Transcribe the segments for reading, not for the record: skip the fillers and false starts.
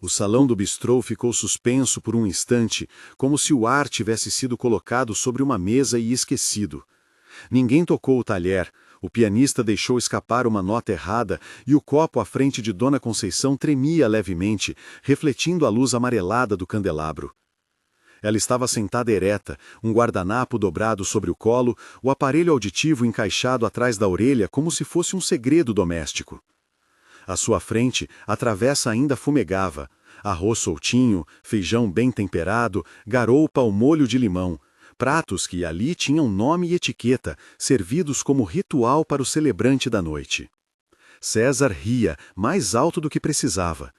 O salão do bistrô ficou suspenso por um instante, como se o ar tivesse sido colocado sobre uma mesa e esquecido. Ninguém tocou o talher, o pianista deixou escapar uma nota errada e o copo à frente de Dona Conceição tremia levemente, refletindo a luz amarelada do candelabro. Ela estava sentada ereta, um guardanapo dobrado sobre o colo, o aparelho auditivo encaixado atrás da orelha como se fosse um segredo doméstico. À sua frente, a travessa ainda fumegava. Arroz soltinho, feijão bem temperado, garoupa ao molho de limão. Pratos que ali tinham nome e etiqueta, servidos como ritual para o celebrante da noite. César ria, mais alto do que precisava.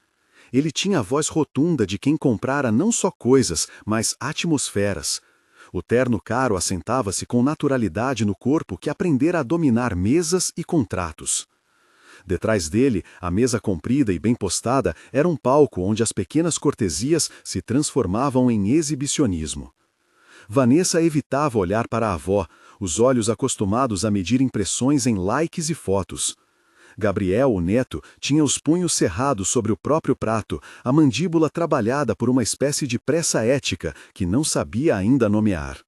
Ele tinha a voz rotunda de quem comprara não só coisas, mas atmosferas. O terno caro assentava-se com naturalidade no corpo que aprendera a dominar mesas e contratos. Detrás dele, a mesa comprida e bem postada era um palco onde as pequenas cortesias se transformavam em exibicionismo. Vanessa evitava olhar para a avó, os olhos acostumados a medir impressões em likes e fotos. Gabriel, o neto, tinha os punhos cerrados sobre o próprio prato, a mandíbula trabalhada por uma espécie de pressa ética que não sabia ainda nomear.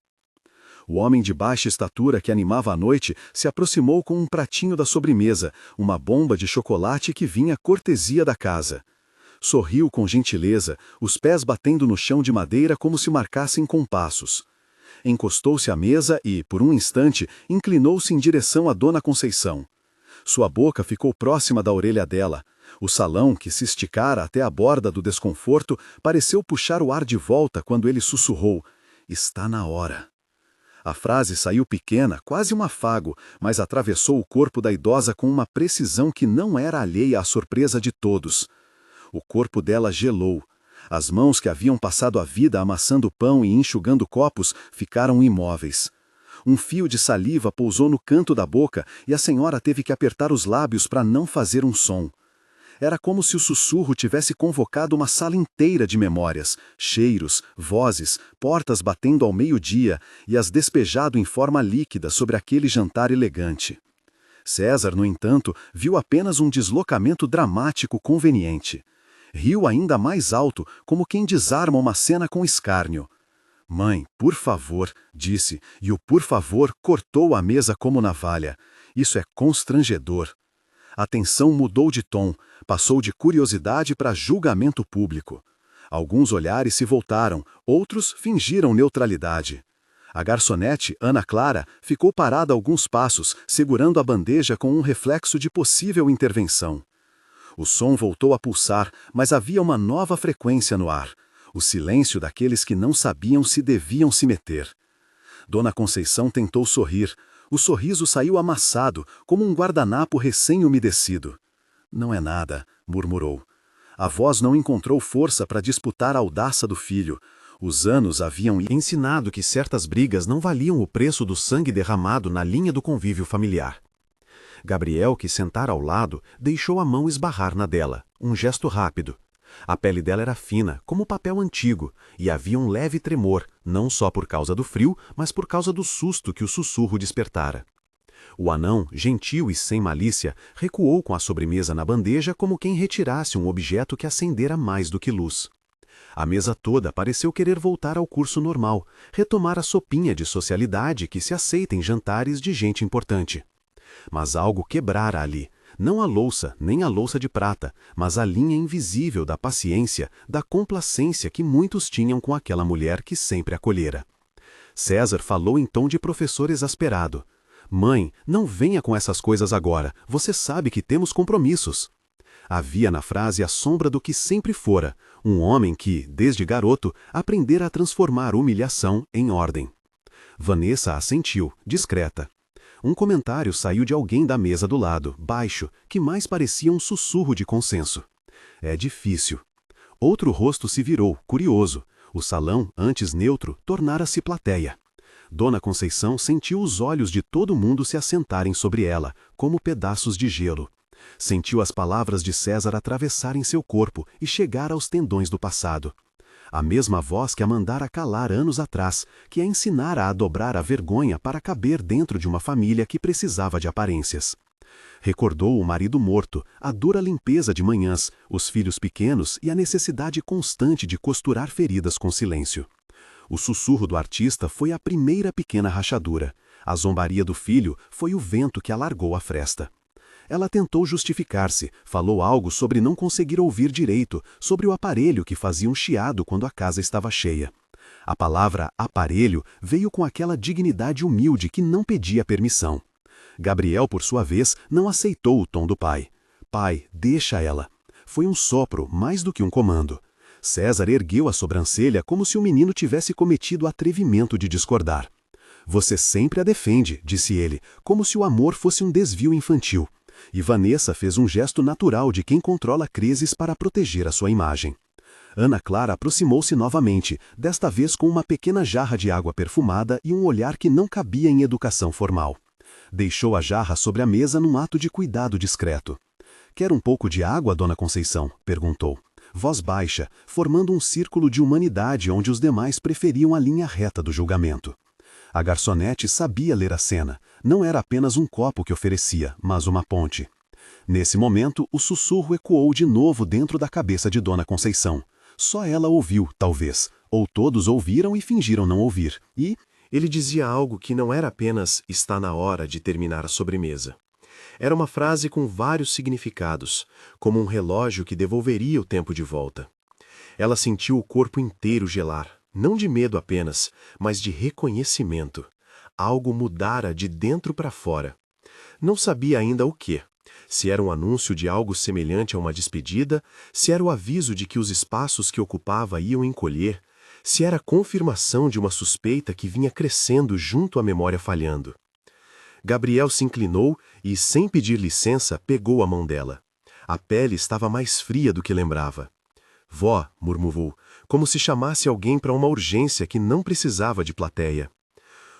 O homem de baixa estatura que animava a noite se aproximou com um pratinho da sobremesa, uma bomba de chocolate que vinha cortesia da casa. Sorriu com gentileza, os pés batendo no chão de madeira como se marcassem compassos. Encostou-se à mesa e, por um instante, inclinou-se em direção a Dona Conceição. Sua boca ficou próxima da orelha dela. O salão, que se esticara até a borda do desconforto, pareceu puxar o ar de volta quando ele sussurrou: "Está na hora." A frase saiu pequena, quase um afago, mas atravessou o corpo da idosa com uma precisão que não era alheia à surpresa de todos. O corpo dela gelou. As mãos que haviam passado a vida amassando pão e enxugando copos ficaram imóveis. Um fio de saliva pousou no canto da boca e a senhora teve que apertar os lábios para não fazer um som. Era como se o sussurro tivesse convocado uma sala inteira de memórias, cheiros, vozes, portas batendo ao meio-dia e as despejado em forma líquida sobre aquele jantar elegante. César, no entanto, viu apenas um deslocamento dramático conveniente. Riu ainda mais alto, como quem desarma uma cena com escárnio. "Mãe, por favor", disse, e o "por favor" cortou a mesa como navalha. "Isso é constrangedor." A tensão mudou de tom, passou de curiosidade para julgamento público. Alguns olhares se voltaram, outros fingiram neutralidade. A garçonete, Ana Clara, ficou parada alguns passos, segurando a bandeja com um reflexo de possível intervenção. O som voltou a pulsar, mas havia uma nova frequência no ar. O silêncio daqueles que não sabiam se deviam se meter. Dona Conceição tentou sorrir. O sorriso saiu amassado, como um guardanapo recém-umedecido. "Não é nada", murmurou. A voz não encontrou força para disputar a audácia do filho. Os anos haviam ensinado que certas brigas não valiam o preço do sangue derramado na linha do convívio familiar. Gabriel, que sentara ao lado, deixou a mão esbarrar na dela, um gesto rápido. A pele dela era fina, como papel antigo, e havia um leve tremor, não só por causa do frio, mas por causa do susto que o sussurro despertara. O anão, gentil e sem malícia, recuou com a sobremesa na bandeja como quem retirasse um objeto que acendera mais do que luz. A mesa toda pareceu querer voltar ao curso normal, retomar a sopinha de socialidade que se aceita em jantares de gente importante. Mas algo quebrara ali. Não a louça, nem a louça de prata, mas a linha invisível da paciência, da complacência que muitos tinham com aquela mulher que sempre acolhera. César falou em tom de professor exasperado. "Mãe, não venha com essas coisas agora, você sabe que temos compromissos." Havia na frase a sombra do que sempre fora, um homem que, desde garoto, aprendera a transformar humilhação em ordem. Vanessa assentiu, discreta. Um comentário saiu de alguém da mesa do lado, baixo, que mais parecia um sussurro de consenso. "É difícil." Outro rosto se virou, curioso. O salão, antes neutro, tornara-se plateia. Dona Conceição sentiu os olhos de todo mundo se assentarem sobre ela, como pedaços de gelo. Sentiu as palavras de César atravessarem seu corpo e chegar aos tendões do passado. A mesma voz que a mandara calar anos atrás, que a ensinara a dobrar a vergonha para caber dentro de uma família que precisava de aparências. Recordou o marido morto, a dura limpeza de manhãs, os filhos pequenos e a necessidade constante de costurar feridas com silêncio. O sussurro do artista foi a primeira pequena rachadura. A zombaria do filho foi o vento que alargou a fresta. Ela tentou justificar-se, falou algo sobre não conseguir ouvir direito, sobre o aparelho que fazia um chiado quando a casa estava cheia. A palavra aparelho veio com aquela dignidade humilde que não pedia permissão. Gabriel, por sua vez, não aceitou o tom do pai. Pai, deixa ela. Foi um sopro, mais do que um comando. César ergueu a sobrancelha como se o menino tivesse cometido o atrevimento de discordar. Você sempre a defende, disse ele, como se o amor fosse um desvio infantil. E Vanessa fez um gesto natural de quem controla crises para proteger a sua imagem. Ana Clara aproximou-se novamente, desta vez com uma pequena jarra de água perfumada e um olhar que não cabia em educação formal. Deixou a jarra sobre a mesa num ato de cuidado discreto. Quer um pouco de água, dona Conceição? Perguntou. Voz baixa, formando um círculo de humanidade onde os demais preferiam a linha reta do julgamento. A garçonete sabia ler a cena. Não era apenas um copo que oferecia, mas uma ponte. Nesse momento, o sussurro ecoou de novo dentro da cabeça de dona Conceição. Só ela ouviu, talvez, ou todos ouviram e fingiram não ouvir, e ele dizia algo que não era apenas "está na hora de terminar a sobremesa". Era uma frase com vários significados, como um relógio que devolveria o tempo de volta. Ela sentiu o corpo inteiro gelar, não de medo apenas, mas de reconhecimento. Algo mudara de dentro para fora. Não sabia ainda o quê. Se era um anúncio de algo semelhante a uma despedida, se era o aviso de que os espaços que ocupava iam encolher, se era a confirmação de uma suspeita que vinha crescendo junto à memória falhando. Gabriel se inclinou e, sem pedir licença, pegou a mão dela. A pele estava mais fria do que lembrava. Vó, murmurou, como se chamasse alguém para uma urgência que não precisava de plateia.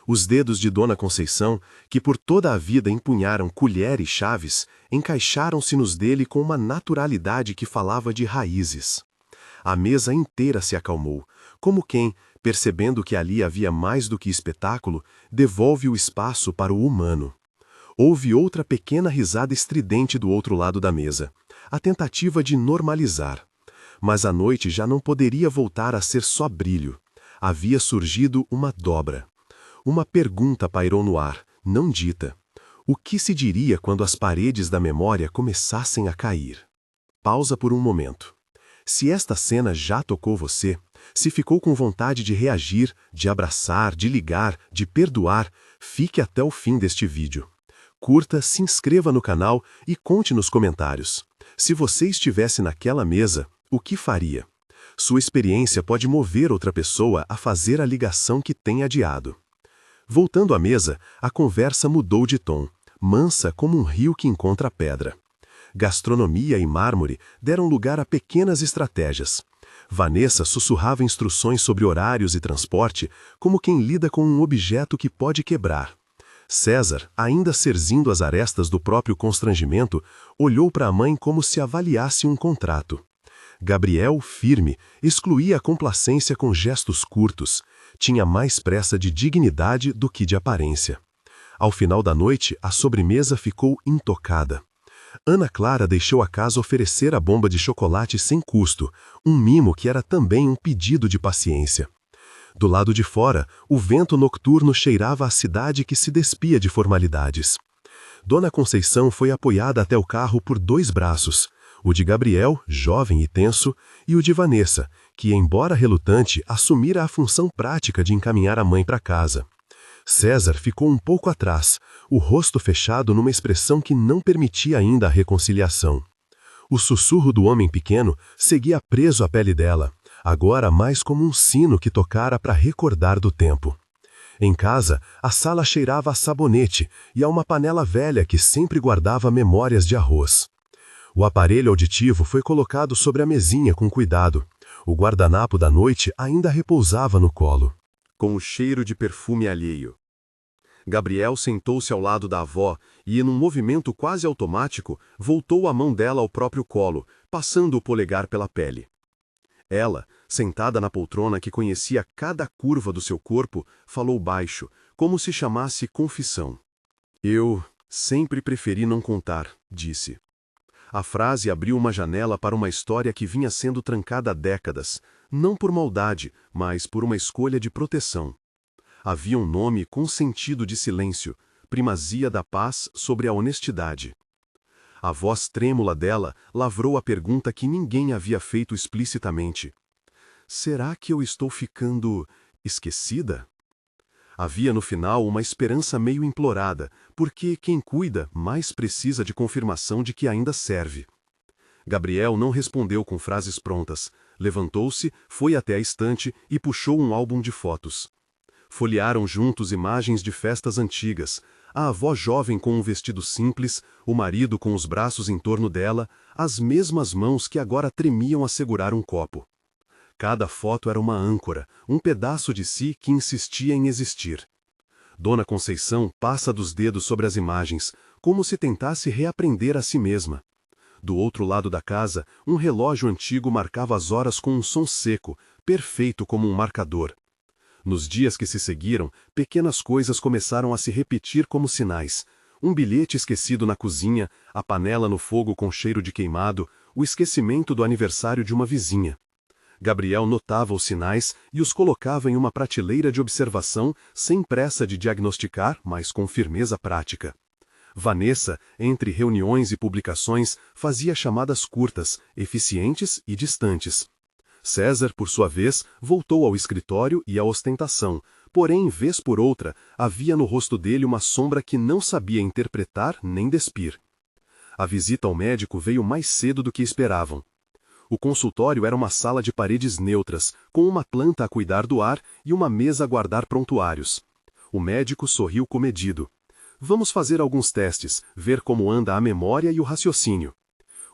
Os dedos de dona Conceição, que por toda a vida empunharam colher e chaves, encaixaram-se nos dele com uma naturalidade que falava de raízes. A mesa inteira se acalmou, como quem, percebendo que ali havia mais do que espetáculo, devolve o espaço para o humano. Houve outra pequena risada estridente do outro lado da mesa, a tentativa de normalizar. Mas a noite já não poderia voltar a ser só brilho. Havia surgido uma dobra. Uma pergunta pairou no ar, não dita. O que se diria quando as paredes da memória começassem a cair? Pausa por um momento. Se esta cena já tocou você, se ficou com vontade de reagir, de abraçar, de ligar, de perdoar, fique até o fim deste vídeo. Curta, se inscreva no canal e conte nos comentários. Se você estivesse naquela mesa, o que faria? Sua experiência pode mover outra pessoa a fazer a ligação que tem adiado. Voltando à mesa, a conversa mudou de tom, mansa como um rio que encontra pedra. Gastronomia e mármore deram lugar a pequenas estratégias. Vanessa sussurrava instruções sobre horários e transporte, como quem lida com um objeto que pode quebrar. César, ainda cerzindo as arestas do próprio constrangimento, olhou para a mãe como se avaliasse um contrato. Gabriel, firme, excluía a complacência com gestos curtos. Tinha mais pressa de dignidade do que de aparência. Ao final da noite, a sobremesa ficou intocada. Ana Clara deixou a casa oferecer a bomba de chocolate sem custo, um mimo que era também um pedido de paciência. Do lado de fora, o vento nocturno cheirava a cidade que se despia de formalidades. Dona Conceição foi apoiada até o carro por 2 braços, o de Gabriel, jovem e tenso, e o de Vanessa, que, embora relutante, assumira a função prática de encaminhar a mãe para casa. César ficou um pouco atrás, o rosto fechado numa expressão que não permitia ainda a reconciliação. O sussurro do homem pequeno seguia preso à pele dela, agora mais como um sino que tocara para recordar do tempo. Em casa, a sala cheirava a sabonete e a uma panela velha que sempre guardava memórias de arroz. O aparelho auditivo foi colocado sobre a mesinha com cuidado. O guardanapo da noite ainda repousava no colo, com o cheiro de perfume alheio. Gabriel sentou-se ao lado da avó e, num movimento quase automático, voltou a mão dela ao próprio colo, passando o polegar pela pele. Ela, sentada na poltrona que conhecia cada curva do seu corpo, falou baixo, como se chamasse confissão. Eu Sempre preferi não contar, disse. A frase abriu uma janela para uma história que vinha sendo trancada há décadas, não por maldade, mas por uma escolha de proteção. Havia um nome com sentido de silêncio, primazia da paz sobre a honestidade. A voz trêmula dela lavrou a pergunta que ninguém havia feito explicitamente. Será que eu estou ficando esquecida? Havia no final uma esperança meio implorada, porque quem cuida mais precisa de confirmação de que ainda serve. Gabriel não respondeu com frases prontas. Levantou-se, foi até a estante e puxou um álbum de fotos. Folhearam juntos imagens de festas antigas, a avó jovem com um vestido simples, o marido com os braços em torno dela, as mesmas mãos que agora tremiam a segurar um copo. Cada foto era uma âncora, um pedaço de si que insistia em existir. Dona Conceição passa dos dedos sobre as imagens, como se tentasse reaprender a si mesma. Do outro lado da casa, um relógio antigo marcava as horas com um som seco, perfeito como um marcador. Nos dias que se seguiram, pequenas coisas começaram a se repetir como sinais. Um bilhete esquecido na cozinha, a panela no fogo com cheiro de queimado, o esquecimento do aniversário de uma vizinha. Gabriel notava os sinais e os colocava em uma prateleira de observação, sem pressa de diagnosticar, mas com firmeza prática. Vanessa, entre reuniões e publicações, fazia chamadas curtas, eficientes e distantes. César, por sua vez, voltou ao escritório e à ostentação, porém, vez por outra, havia no rosto dele uma sombra que não sabia interpretar nem despir. A visita ao médico veio mais cedo do que esperavam. O consultório era uma sala de paredes neutras, com uma planta a cuidar do ar e uma mesa a guardar prontuários. O médico sorriu comedido. Vamos fazer alguns testes, ver como anda a memória e o raciocínio.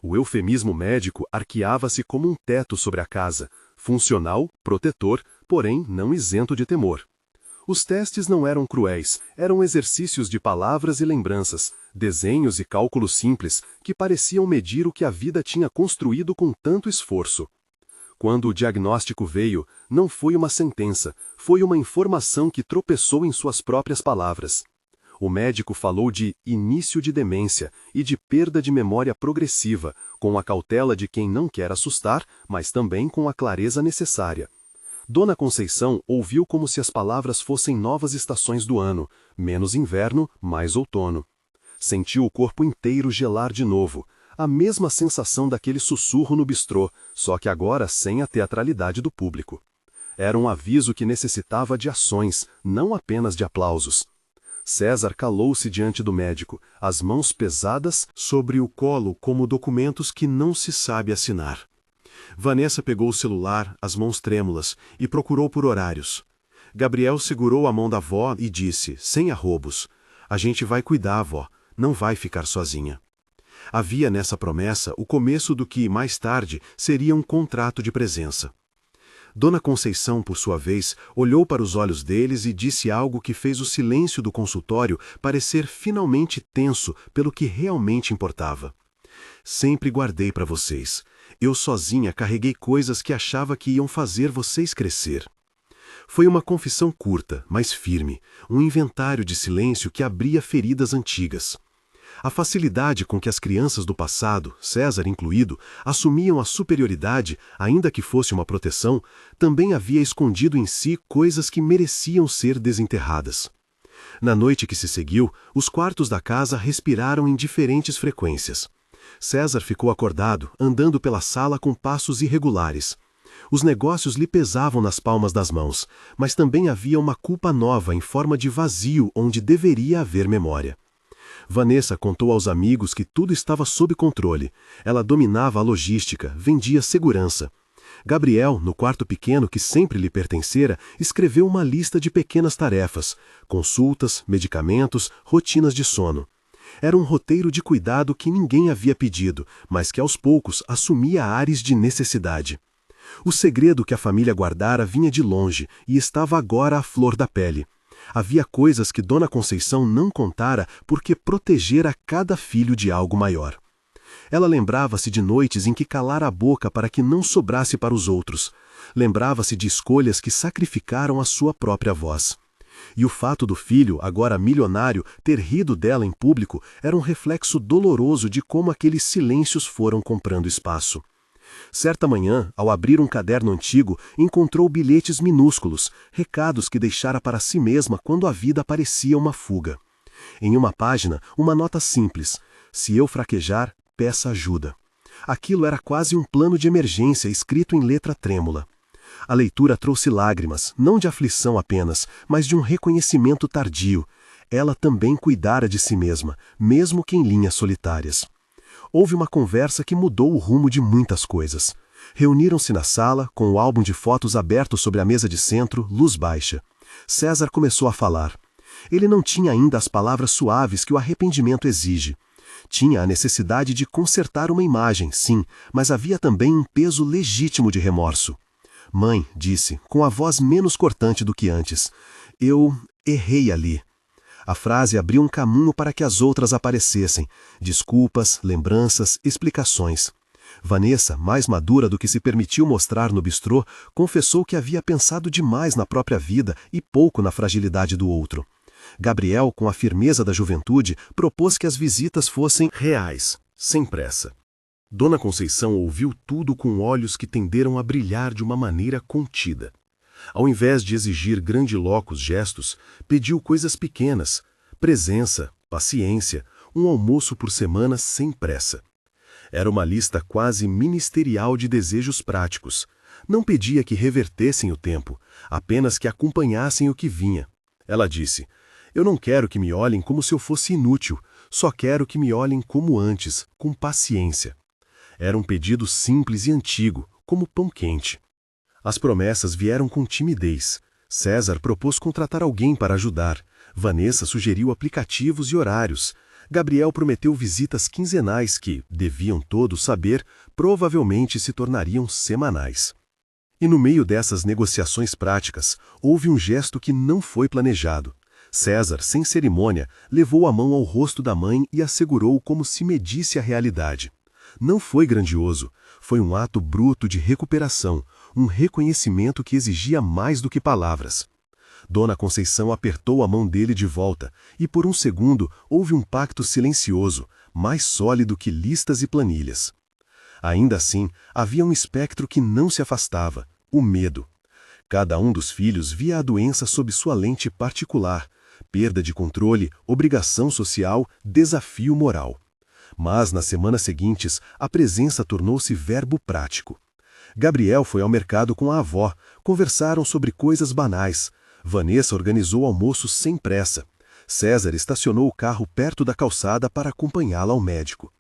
O eufemismo médico arqueava-se como um teto sobre a casa, funcional, protetor, porém não isento de temor. Os testes não eram cruéis, eram exercícios de palavras e lembranças, desenhos e cálculos simples que pareciam medir o que a vida tinha construído com tanto esforço. Quando o diagnóstico veio, não foi uma sentença, foi uma informação que tropeçou em suas próprias palavras. O médico falou de início de demência e de perda de memória progressiva, com a cautela de quem não quer assustar, mas também com a clareza necessária. Dona Conceição ouviu como se as palavras fossem novas estações do ano, menos inverno, mais outono. Sentiu o corpo inteiro gelar de novo, a mesma sensação daquele sussurro no bistrô, só que agora sem a teatralidade do público. Era um aviso que necessitava de ações, não apenas de aplausos. César calou-se diante do médico, as mãos pesadas sobre o colo como documentos que não se sabe assinar. Vanessa pegou o celular, as mãos trêmulas, e procurou por horários. Gabriel segurou a mão da avó e disse, sem arrobos, a gente vai cuidar, avó, não vai ficar sozinha. Havia nessa promessa o começo do que, mais tarde, seria um contrato de presença. Dona Conceição, por sua vez, olhou para os olhos deles e disse algo que fez o silêncio do consultório parecer finalmente tenso pelo que realmente importava. Sempre guardei para vocês. Eu sozinha carreguei coisas que achava que iam fazer vocês crescer. Foi uma confissão curta, mas firme, um inventário de silêncio que abria feridas antigas. A facilidade com que as crianças do passado, César incluído, assumiam a superioridade, ainda que fosse uma proteção, também havia escondido em si coisas que mereciam ser desenterradas. Na noite que se seguiu, os quartos da casa respiraram em diferentes frequências. César ficou acordado, andando pela sala com passos irregulares. Os negócios lhe pesavam nas palmas das mãos, mas também havia uma culpa nova em forma de vazio onde deveria haver memória. Vanessa contou aos amigos que tudo estava sob controle. Ela dominava a logística, vendia segurança. Gabriel, no quarto pequeno que sempre lhe pertencera, escreveu uma lista de pequenas tarefas, consultas, medicamentos, rotinas de sono. Era um roteiro de cuidado que ninguém havia pedido, mas que aos poucos assumia ares de necessidade. O segredo que a família guardara vinha de longe e estava agora à flor da pele. Havia coisas que Dona Conceição não contara porque protegera cada filho de algo maior. Ela lembrava-se de noites em que calara a boca para que não sobrasse para os outros. Lembrava-se de escolhas que sacrificaram a sua própria voz. E o fato do filho, agora milionário, ter rido dela em público era um reflexo doloroso de como aqueles silêncios foram comprando espaço. Certa manhã, ao abrir um caderno antigo, encontrou bilhetes minúsculos, recados que deixara para si mesma quando a vida parecia uma fuga. Em uma página, uma nota simples: "Se eu fraquejar, peça ajuda." Aquilo era quase um plano de emergência escrito em letra trêmula. A leitura trouxe lágrimas, não de aflição apenas, mas de um reconhecimento tardio. Ela também cuidara de si mesma, mesmo que em linhas solitárias. Houve uma conversa que mudou o rumo de muitas coisas. Reuniram-se na sala, com o álbum de fotos aberto sobre a mesa de centro, luz baixa. César começou a falar. Ele não tinha ainda as palavras suaves que o arrependimento exige. Tinha a necessidade de consertar uma imagem, sim, mas havia também um peso legítimo de remorso. "Mãe", disse, com a voz menos cortante do que antes, "eu errei ali." A frase abriu um caminho para que as outras aparecessem. Desculpas, lembranças, explicações. Vanessa, mais madura do que se permitiu mostrar no bistrô, confessou que havia pensado demais na própria vida e pouco na fragilidade do outro. Gabriel, com a firmeza da juventude, propôs que as visitas fossem reais, sem pressa. Dona Conceição ouviu tudo com olhos que tenderam a brilhar de uma maneira contida. Ao invés de exigir grandilocos gestos, pediu coisas pequenas: presença, paciência, um almoço por semana sem pressa. Era uma lista quase ministerial de desejos práticos. Não pedia que revertessem o tempo, apenas que acompanhassem o que vinha. Ela disse: "Eu não quero que me olhem como se eu fosse inútil, só quero que me olhem como antes, com paciência." Era um pedido simples e antigo, como pão quente. As promessas vieram com timidez. César propôs contratar alguém para ajudar. Vanessa sugeriu aplicativos e horários. Gabriel prometeu visitas quinzenais que, deviam todos saber, provavelmente se tornariam semanais. E no meio dessas negociações práticas, houve um gesto que não foi planejado. César, sem cerimônia, levou a mão ao rosto da mãe e a segurou como se medisse a realidade. Não foi grandioso, foi um ato bruto de recuperação, um reconhecimento que exigia mais do que palavras. Dona Conceição apertou a mão dele de volta, e por um segundo houve um pacto silencioso, mais sólido que listas e planilhas. Ainda assim, havia um espectro que não se afastava: o medo. Cada um dos filhos via a doença sob sua lente particular: perda de controle, obrigação social, desafio moral. Mas, nas semanas seguintes, a presença tornou-se verbo prático. Gabriel foi ao mercado com a avó, conversaram sobre coisas banais. Vanessa organizou almoço sem pressa. César estacionou o carro perto da calçada para acompanhá-la ao médico.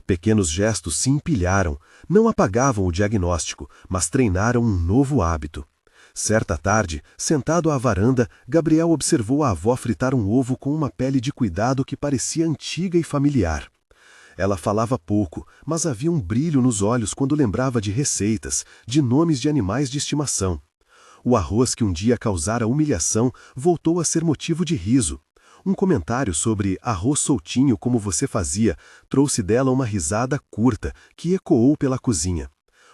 Pequenos gestos se empilharam, não apagavam o diagnóstico, mas treinaram um novo hábito. Certa tarde, sentado à varanda, Gabriel observou a avó fritar um ovo com uma pele de cuidado que parecia antiga e familiar. Ela falava pouco, mas havia um brilho nos olhos quando lembrava de receitas, de nomes de animais de estimação. O arroz que um dia causara humilhação voltou a ser motivo de riso. Um comentário sobre arroz soltinho como você fazia trouxe dela uma risada curta que ecoou pela cozinha.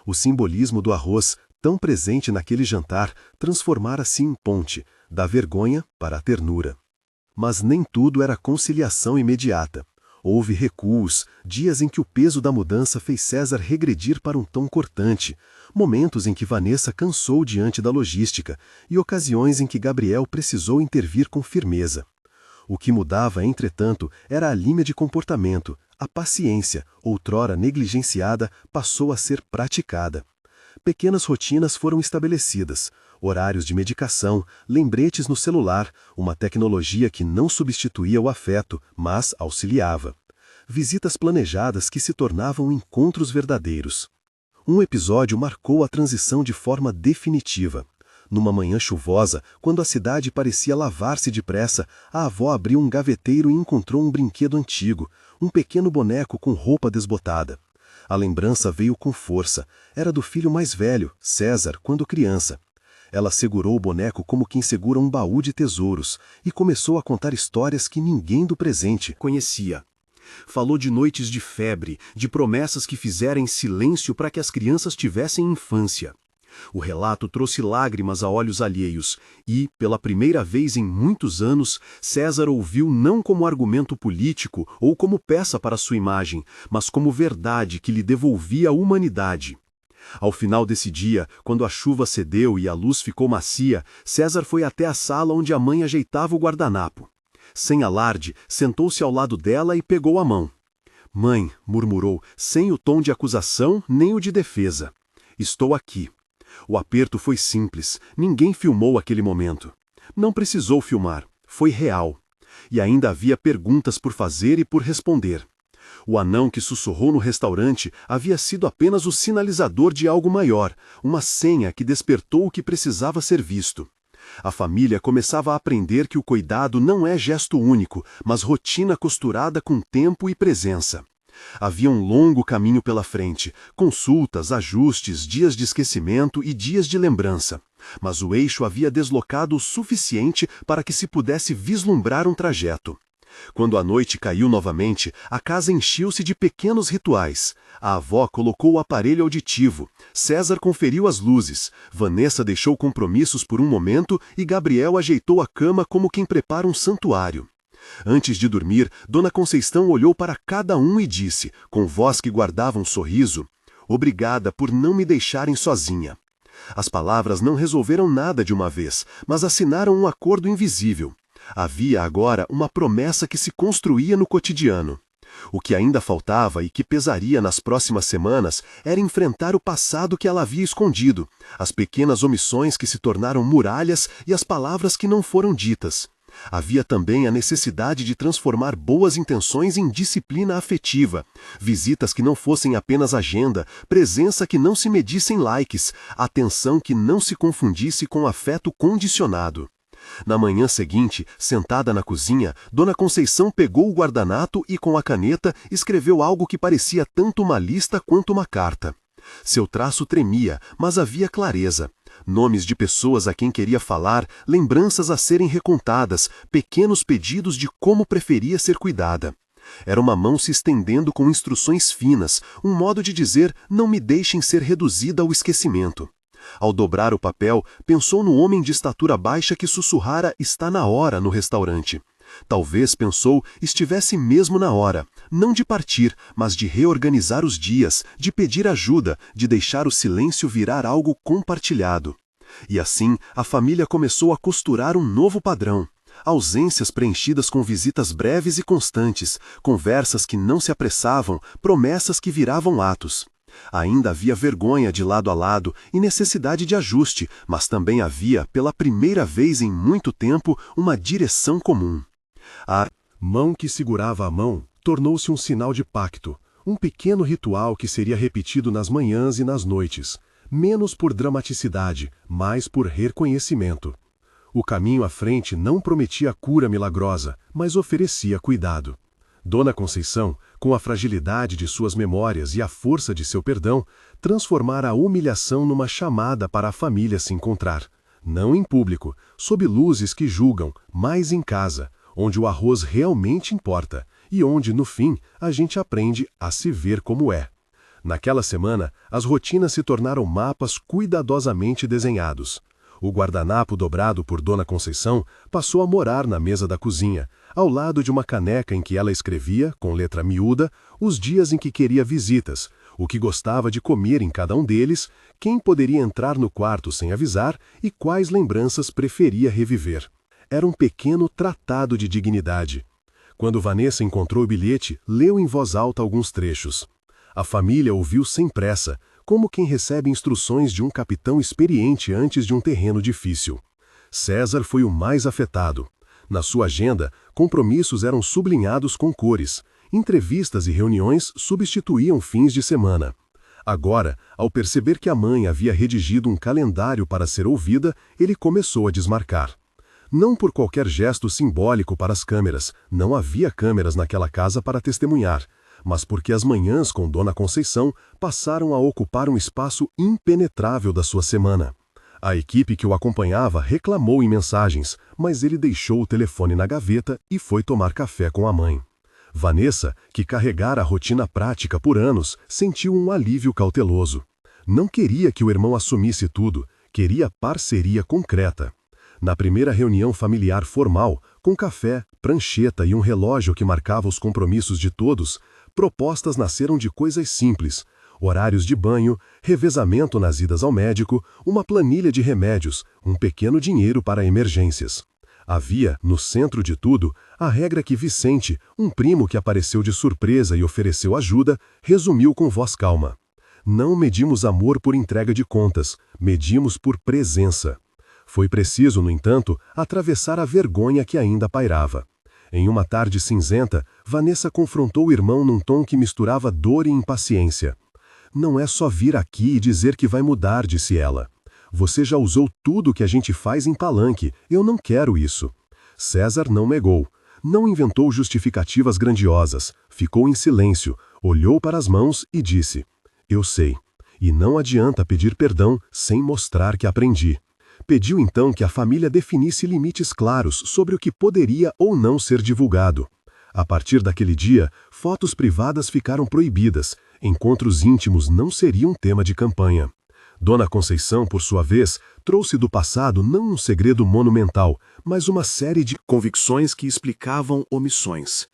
O simbolismo do arroz, tão presente naquele jantar, transformara-se em ponte, da vergonha para a ternura. Mas nem tudo era conciliação imediata. Houve recuos, dias em que o peso da mudança fez César regredir para um tom cortante, momentos em que Vanessa cansou diante da logística e ocasiões em que Gabriel precisou intervir com firmeza. O que mudava, entretanto, era a linha de comportamento. A paciência, outrora negligenciada, passou a ser praticada. Pequenas rotinas foram estabelecidas, horários de medicação, lembretes no celular, uma tecnologia que não substituía o afeto, mas auxiliava. Visitas planejadas que se tornavam encontros verdadeiros. Um episódio marcou a transição de forma definitiva. Numa manhã chuvosa, quando a cidade parecia lavar-se depressa, a avó abriu um gaveteiro e encontrou um brinquedo antigo, um pequeno boneco com roupa desbotada. A lembrança veio com força. Era do filho mais velho, César, quando criança. Ela segurou o boneco como quem segura um baú de tesouros e começou a contar histórias que ninguém do presente conhecia. Falou de noites de febre, de promessas que fizera em silêncio para que as crianças tivessem infância. O relato trouxe lágrimas a olhos alheios e, pela primeira vez em muitos anos, César ouviu não como argumento político ou como peça para sua imagem, mas como verdade que lhe devolvia a humanidade. Ao final desse dia, quando a chuva cedeu e a luz ficou macia, César foi até a sala onde a mãe ajeitava o guardanapo. Sem alarde, sentou-se ao lado dela e pegou a mão. "Mãe", murmurou, sem o tom de acusação nem o de defesa. "Estou aqui." O aperto foi simples, ninguém filmou aquele momento. Não precisou filmar, foi real. E ainda havia perguntas por fazer e por responder. O anão que sussurrou no restaurante havia sido apenas o sinalizador de algo maior, uma senha que despertou o que precisava ser visto. A família começava a aprender que o cuidado não é gesto único, mas rotina costurada com tempo e presença. Havia um longo caminho pela frente, consultas, ajustes, dias de esquecimento e dias de lembrança. Mas o eixo havia deslocado o suficiente para que se pudesse vislumbrar um trajeto. Quando a noite caiu novamente, a casa encheu-se de pequenos rituais. A avó colocou o aparelho auditivo, César conferiu as luzes, Vanessa deixou compromissos por um momento e Gabriel ajeitou a cama como quem prepara um santuário. Antes de dormir, Dona Conceição olhou para cada um e disse, com voz que guardava um sorriso, "Obrigada por não me deixarem sozinha." As palavras não resolveram nada de uma vez, mas assinaram um acordo invisível. Havia agora uma promessa que se construía no cotidiano. O que ainda faltava e que pesaria nas próximas semanas era enfrentar o passado que ela havia escondido, as pequenas omissões que se tornaram muralhas e as palavras que não foram ditas. Havia também a necessidade de transformar boas intenções em disciplina afetiva, visitas que não fossem apenas agenda, presença que não se medisse em likes, atenção que não se confundisse com afeto condicionado. Na manhã seguinte, sentada na cozinha, Dona Conceição pegou o guardanapo e com a caneta escreveu algo que parecia tanto uma lista quanto uma carta. Seu traço tremia, mas havia clareza. Nomes de pessoas a quem queria falar, lembranças a serem recontadas, pequenos pedidos de como preferia ser cuidada. Era uma mão se estendendo com instruções finas, um modo de dizer, não me deixem ser reduzida ao esquecimento. Ao dobrar o papel, pensou no homem de estatura baixa que sussurrara "está na hora" no restaurante. Talvez, pensou, estivesse mesmo na hora, não de partir, mas de reorganizar os dias, de pedir ajuda, de deixar o silêncio virar algo compartilhado. E assim, a família começou a costurar um novo padrão. Ausências preenchidas com visitas breves e constantes, conversas que não se apressavam, promessas que viravam atos. Ainda havia vergonha de lado a lado e necessidade de ajuste, mas também havia, pela primeira vez em muito tempo, uma direção comum. A mão que segurava a mão tornou-se um sinal de pacto, um pequeno ritual que seria repetido nas manhãs e nas noites, menos por dramaticidade, mais por reconhecimento. O caminho à frente não prometia cura milagrosa, mas oferecia cuidado. Dona Conceição, com a fragilidade de suas memórias e a força de seu perdão, transformara a humilhação numa chamada para a família se encontrar. Não em público, sob luzes que julgam, mas em casa, onde o arroz realmente importa e onde, no fim, a gente aprende a se ver como é. Naquela semana, as rotinas se tornaram mapas cuidadosamente desenhados. O guardanapo dobrado por Dona Conceição passou a morar na mesa da cozinha, ao lado de uma caneca em que ela escrevia, com letra miúda, os dias em que queria visitas, o que gostava de comer em cada um deles, quem poderia entrar no quarto sem avisar e quais lembranças preferia reviver. Era um pequeno tratado de dignidade. Quando Vanessa encontrou o bilhete, leu em voz alta alguns trechos. A família ouviu sem pressa, como quem recebe instruções de um capitão experiente antes de um terreno difícil. César foi o mais afetado. Na sua agenda, compromissos eram sublinhados com cores. Entrevistas e reuniões substituíam fins de semana. Agora, ao perceber que a mãe havia redigido um calendário para ser ouvida, ele começou a desmarcar. Não por qualquer gesto simbólico para as câmeras, não havia câmeras naquela casa para testemunhar, mas porque as manhãs com Dona Conceição passaram a ocupar um espaço impenetrável da sua semana. A equipe que o acompanhava reclamou em mensagens, mas ele deixou o telefone na gaveta e foi tomar café com a mãe. Vanessa, que carregara a rotina prática por anos, sentiu um alívio cauteloso. Não queria que o irmão assumisse tudo, queria parceria concreta. Na primeira reunião familiar formal, com café, prancheta e um relógio que marcava os compromissos de todos, propostas nasceram de coisas simples: horários de banho, revezamento nas idas ao médico, uma planilha de remédios, um pequeno dinheiro para emergências. Havia, no centro de tudo, a regra que Vicente, um primo que apareceu de surpresa e ofereceu ajuda, resumiu com voz calma: não medimos amor por entrega de contas, medimos por presença. Foi preciso, no entanto, atravessar a vergonha que ainda pairava. Em uma tarde cinzenta, Vanessa confrontou o irmão num tom que misturava dor e impaciência. Não é só vir aqui e dizer que vai mudar, disse ela. Você já usou tudo que a gente faz em palanque, eu não quero isso. César não negou. Não inventou justificativas grandiosas, ficou em silêncio, olhou para as mãos e disse: eu sei. E não adianta pedir perdão sem mostrar que aprendi. Pediu então que a família definisse limites claros sobre o que poderia ou não ser divulgado. A partir daquele dia, fotos privadas ficaram proibidas, encontros íntimos não seriam tema de campanha. Dona Conceição, por sua vez, trouxe do passado não um segredo monumental, mas uma série de convicções que explicavam omissões.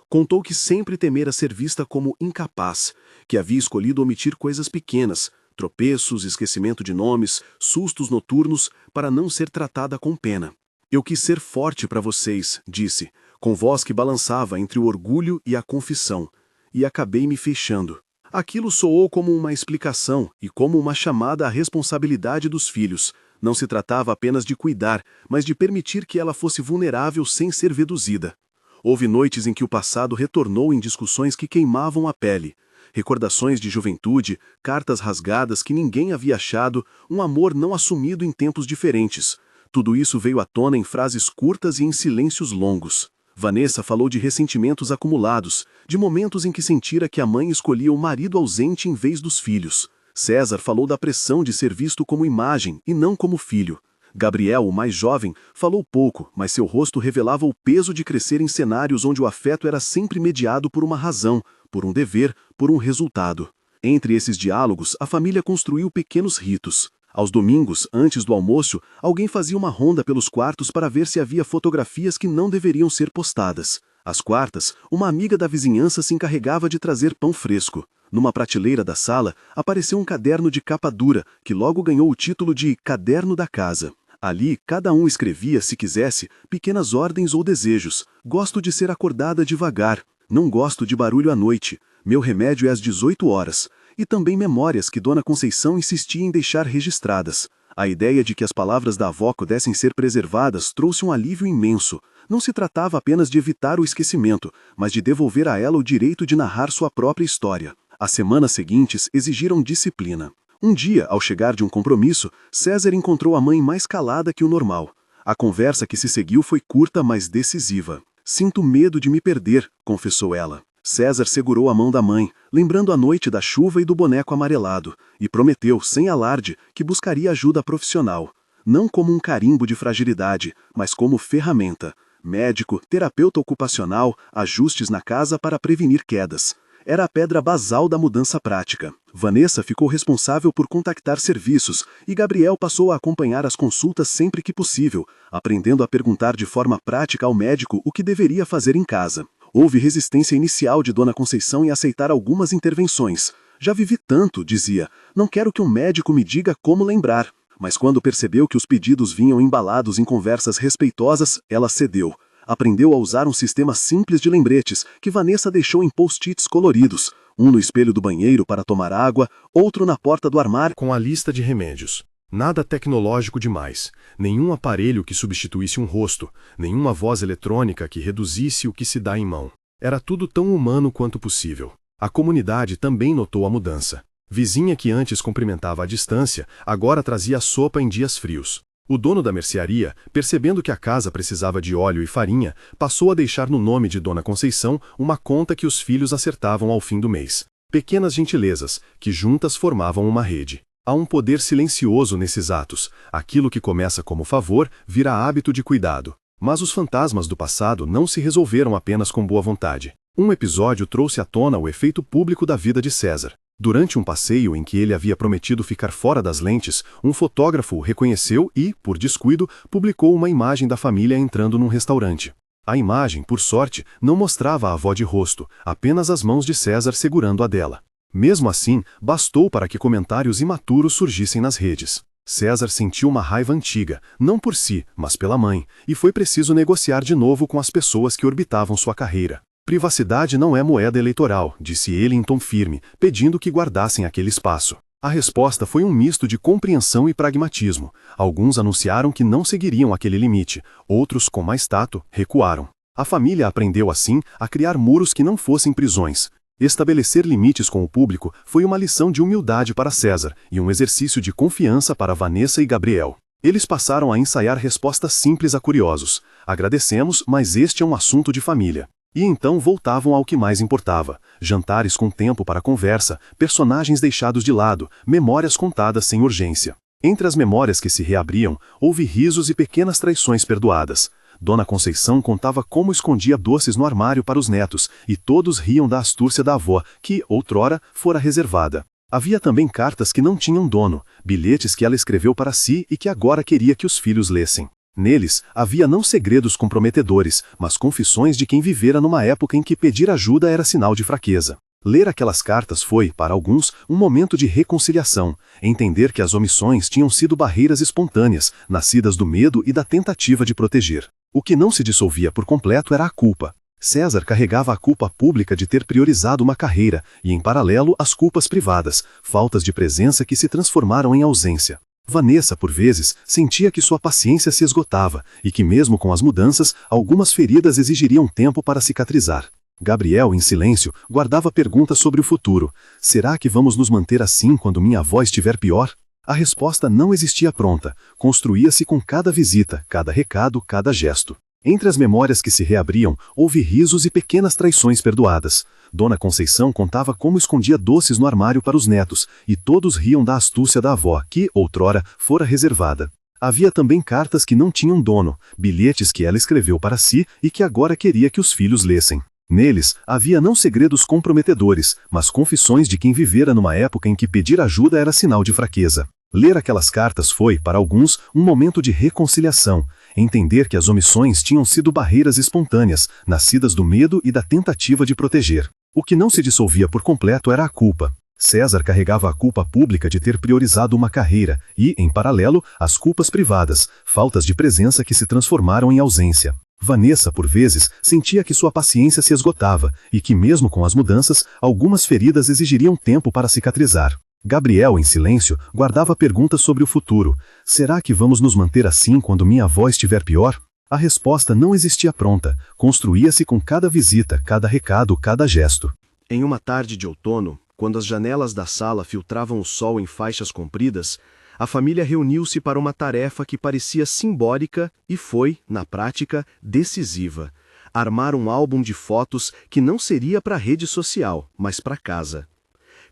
Contou que sempre temera ser vista como incapaz, que havia escolhido omitir coisas pequenas, tropeços, esquecimento de nomes, sustos noturnos, para não ser tratada com pena. Eu quis ser forte para vocês, disse, com voz que balançava entre o orgulho e a confissão, e acabei me fechando. Aquilo soou como uma explicação e como uma chamada à responsabilidade dos filhos. Não se tratava apenas de cuidar, mas de permitir que ela fosse vulnerável sem ser veduzida. Houve noites em que o passado retornou em discussões que queimavam a pele. Recordações de juventude, cartas rasgadas que ninguém havia achado, um amor não assumido em tempos diferentes. Tudo isso veio à tona em frases curtas e em silêncios longos. Vanessa falou de ressentimentos acumulados, de momentos em que sentira que a mãe escolhia o marido ausente em vez dos filhos. César falou da pressão de ser visto como imagem e não como filho. Gabriel, o mais jovem, falou pouco, mas seu rosto revelava o peso de crescer em cenários onde o afeto era sempre mediado por uma razão, por um dever, por um resultado. Entre esses diálogos, a família construiu pequenos ritos. Aos domingos, antes do almoço, alguém fazia uma ronda pelos quartos para ver se havia fotografias que não deveriam ser postadas. Às quartas, uma amiga da vizinhança se encarregava de trazer pão fresco. Numa prateleira da sala, apareceu um caderno de capa dura, que logo ganhou o título de Caderno da Casa. Ali, cada um escrevia, se quisesse, pequenas ordens ou desejos. Gosto de ser acordada devagar. Não gosto de barulho à noite. Meu remédio é às 18 horas. E também memórias que Dona Conceição insistia em deixar registradas. A ideia de que as palavras da avó pudessem ser preservadas trouxe um alívio imenso. Não se tratava apenas de evitar o esquecimento, mas de devolver a ela o direito de narrar sua própria história. As semanas seguintes exigiram disciplina. Um dia, ao chegar de um compromisso, César encontrou a mãe mais calada que o normal. A conversa que se seguiu foi curta, mas decisiva. Sinto medo de me perder, confessou ela. César segurou a mão da mãe, lembrando a noite da chuva e do boneco amarelado, e prometeu, sem alarde, que buscaria ajuda profissional. Não como um carimbo de fragilidade, mas como ferramenta. Médico, terapeuta ocupacional, ajustes na casa para prevenir quedas. Era a pedra basal da mudança prática. Vanessa ficou responsável por contactar serviços e Gabriel passou a acompanhar as consultas sempre que possível, aprendendo a perguntar de forma prática ao médico o que deveria fazer em casa. Houve resistência inicial de Dona Conceição em aceitar algumas intervenções. Já vivi tanto, dizia, não quero que um médico me diga como lembrar. Mas quando percebeu que os pedidos vinham embalados em conversas respeitosas, ela cedeu. Aprendeu a usar um sistema simples de lembretes, que Vanessa deixou em post-its coloridos, um no espelho do banheiro para tomar água, outro na porta do armário com a lista de remédios. Nada tecnológico demais, nenhum aparelho que substituísse um rosto, nenhuma voz eletrônica que reduzisse o que se dá em mão. Era tudo tão humano quanto possível. A comunidade também notou a mudança. Vizinha que antes cumprimentava à distância, agora trazia sopa em dias frios. O dono da mercearia, percebendo que a casa precisava de óleo e farinha, passou a deixar no nome de Dona Conceição uma conta que os filhos acertavam ao fim do mês. Pequenas gentilezas, que juntas formavam uma rede. Há um poder silencioso nesses atos. Aquilo que começa como favor vira hábito de cuidado. Mas os fantasmas do passado não se resolveram apenas com boa vontade. Um episódio trouxe à tona o efeito público da vida de César. Durante um passeio em que ele havia prometido ficar fora das lentes, um fotógrafo o reconheceu e, por descuido, publicou uma imagem da família entrando num restaurante. A imagem, por sorte, não mostrava a avó de rosto, apenas as mãos de César segurando a dela. Mesmo assim, bastou para que comentários imaturos surgissem nas redes. César sentiu uma raiva antiga, não por si, mas pela mãe, e foi preciso negociar de novo com as pessoas que orbitavam sua carreira. Privacidade não é moeda eleitoral, disse ele em tom firme, pedindo que guardassem aquele espaço. A resposta foi um misto de compreensão e pragmatismo. Alguns anunciaram que não seguiriam aquele limite, outros, com mais tato, recuaram. A família aprendeu, assim, a criar muros que não fossem prisões. Estabelecer limites com o público foi uma lição de humildade para César e um exercício de confiança para Vanessa e Gabriel. Eles passaram a ensaiar respostas simples a curiosos. Agradecemos, mas este é um assunto de família. E então voltavam ao que mais importava: jantares com tempo para conversa, personagens deixados de lado, memórias contadas sem urgência. Entre as memórias que se reabriam, houve risos e pequenas traições perdoadas. Dona Conceição contava como escondia doces no armário para os netos, e todos riam da astúcia da avó, que, outrora, fora reservada. Havia também cartas que não tinham dono, bilhetes que ela escreveu para si e que agora queria que os filhos lessem. Neles, havia não segredos comprometedores, mas confissões de quem vivera numa época em que pedir ajuda era sinal de fraqueza. Ler aquelas cartas foi, para alguns, um momento de reconciliação, entender que as omissões tinham sido barreiras espontâneas, nascidas do medo e da tentativa de proteger. O que não se dissolvia por completo era a culpa. César carregava a culpa pública de ter priorizado uma carreira e, em paralelo, as culpas privadas, faltas de presença que se transformaram em ausência. Vanessa, por vezes, sentia que sua paciência se esgotava e que, mesmo com as mudanças, algumas feridas exigiriam tempo para cicatrizar. Gabriel, em silêncio, guardava perguntas sobre o futuro. Será que vamos nos manter assim quando minha avó estiver pior? A resposta não existia pronta, construía-se com cada visita, cada recado, cada gesto. Entre as memórias que se reabriam, houve risos e pequenas traições perdoadas. Dona Conceição contava como escondia doces no armário para os netos, e todos riam da astúcia da avó, que, outrora, fora reservada. Havia também cartas que não tinham dono, bilhetes que ela escreveu para si e que agora queria que os filhos lessem. Neles, havia não segredos comprometedores, mas confissões de quem vivera numa época em que pedir ajuda era sinal de fraqueza. Ler aquelas cartas foi, para alguns, um momento de reconciliação, entender que as omissões tinham sido barreiras espontâneas, nascidas do medo e da tentativa de proteger. O que não se dissolvia por completo era a culpa. César carregava a culpa pública de ter priorizado uma carreira e, em paralelo, as culpas privadas, faltas de presença que se transformaram em ausência. Vanessa, por vezes, sentia que sua paciência se esgotava e que, mesmo com as mudanças, algumas feridas exigiriam tempo para cicatrizar. Gabriel, em silêncio, guardava perguntas sobre o futuro. Será que vamos nos manter assim quando minha avó estiver pior? A resposta não existia pronta, construía-se com cada visita, cada recado, cada gesto. Em uma tarde de outono, quando as janelas da sala filtravam o sol em faixas compridas, a família reuniu-se para uma tarefa que parecia simbólica e foi, na prática, decisiva: armar um álbum de fotos que não seria para a rede social, mas para casa.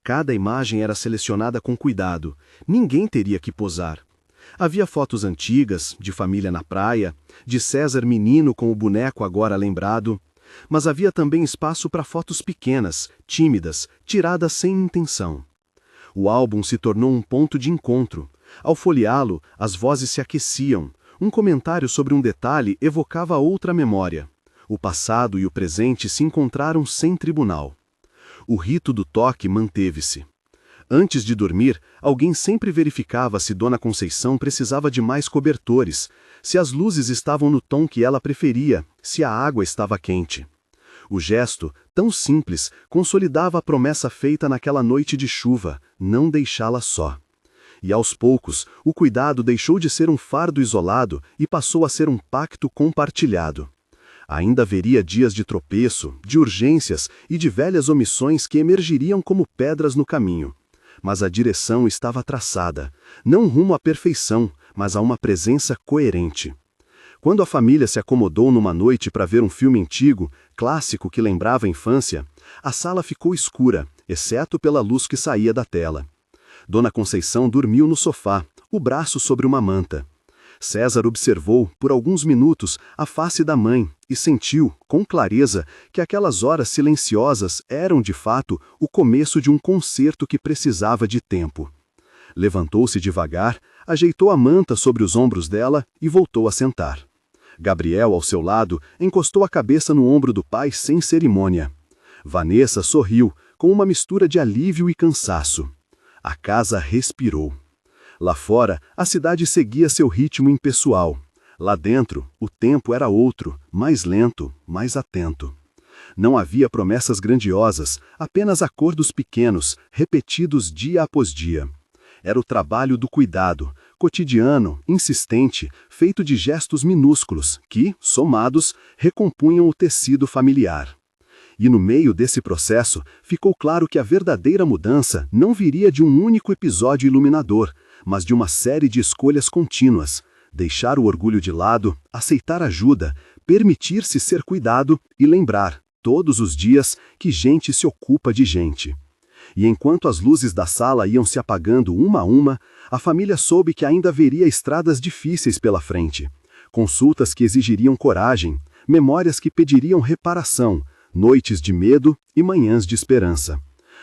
Cada imagem era selecionada com cuidado, ninguém teria que posar. Havia fotos antigas, de família na praia, de César menino com o boneco agora lembrado, mas havia também espaço para fotos pequenas, tímidas, tiradas sem intenção. O álbum se tornou um ponto de encontro. Ao folheá-lo, as vozes se aqueciam. Um comentário sobre um detalhe evocava outra memória. O passado e o presente se encontraram sem tribunal. O rito do toque manteve-se. Antes de dormir, alguém sempre verificava se Dona Conceição precisava de mais cobertores, se as luzes estavam no tom que ela preferia, se a água estava quente. O gesto, tão simples, consolidava a promessa feita naquela noite de chuva: não deixá-la só. E aos poucos, o cuidado deixou de ser um fardo isolado e passou a ser um pacto compartilhado. Ainda haveria dias de tropeço, de urgências e de velhas omissões que emergiriam como pedras no caminho. Mas a direção estava traçada, não rumo à perfeição, mas a uma presença coerente. Quando a família se acomodou numa noite para ver um filme antigo, clássico que lembrava a infância, a sala ficou escura, exceto pela luz que saía da tela. Dona Conceição dormiu no sofá, o braço sobre uma manta. César observou, por alguns minutos, a face da mãe e sentiu, com clareza, que aquelas horas silenciosas eram, de fato, o começo de um concerto que precisava de tempo. Levantou-se devagar, ajeitou a manta sobre os ombros dela e voltou a sentar. Gabriel, ao seu lado, encostou a cabeça no ombro do pai sem cerimônia. Vanessa sorriu, com uma mistura de alívio e cansaço. A casa respirou. Lá fora, a cidade seguia seu ritmo impessoal. Lá dentro, o tempo era outro, mais lento, mais atento. Não havia promessas grandiosas, apenas acordos pequenos, repetidos dia após dia. Era o trabalho do cuidado, cotidiano, insistente, feito de gestos minúsculos que, somados, recompunham o tecido familiar. E no meio desse processo, ficou claro que a verdadeira mudança não viria de um único episódio iluminador, mas de uma série de escolhas contínuas. Deixar o orgulho de lado, aceitar ajuda, permitir-se ser cuidado e lembrar, todos os dias, que gente se ocupa de gente. E enquanto as luzes da sala iam se apagando uma a uma, a família soube que ainda haveria estradas difíceis pela frente. Consultas que exigiriam coragem, memórias que pediriam reparação, noites de medo e manhãs de esperança.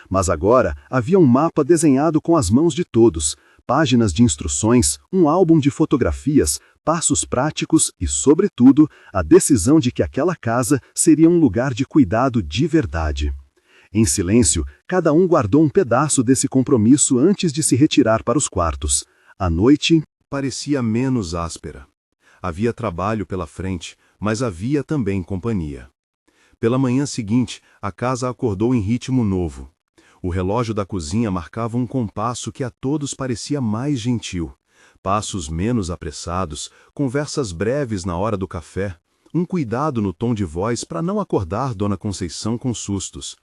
Mas agora havia um mapa desenhado com as mãos de todos, páginas de instruções, um álbum de fotografias, passos práticos e, sobretudo, a decisão de que aquela casa seria um lugar de cuidado de verdade. Em silêncio, cada um guardou um pedaço desse compromisso antes de se retirar para os quartos. A noite parecia menos áspera. Havia trabalho pela frente, mas havia também companhia. Pela manhã seguinte, a casa acordou em ritmo novo. O relógio da cozinha marcava um compasso que a todos parecia mais gentil. Passos menos apressados, conversas breves na hora do café, um cuidado no tom de voz para não acordar Dona Conceição com sustos.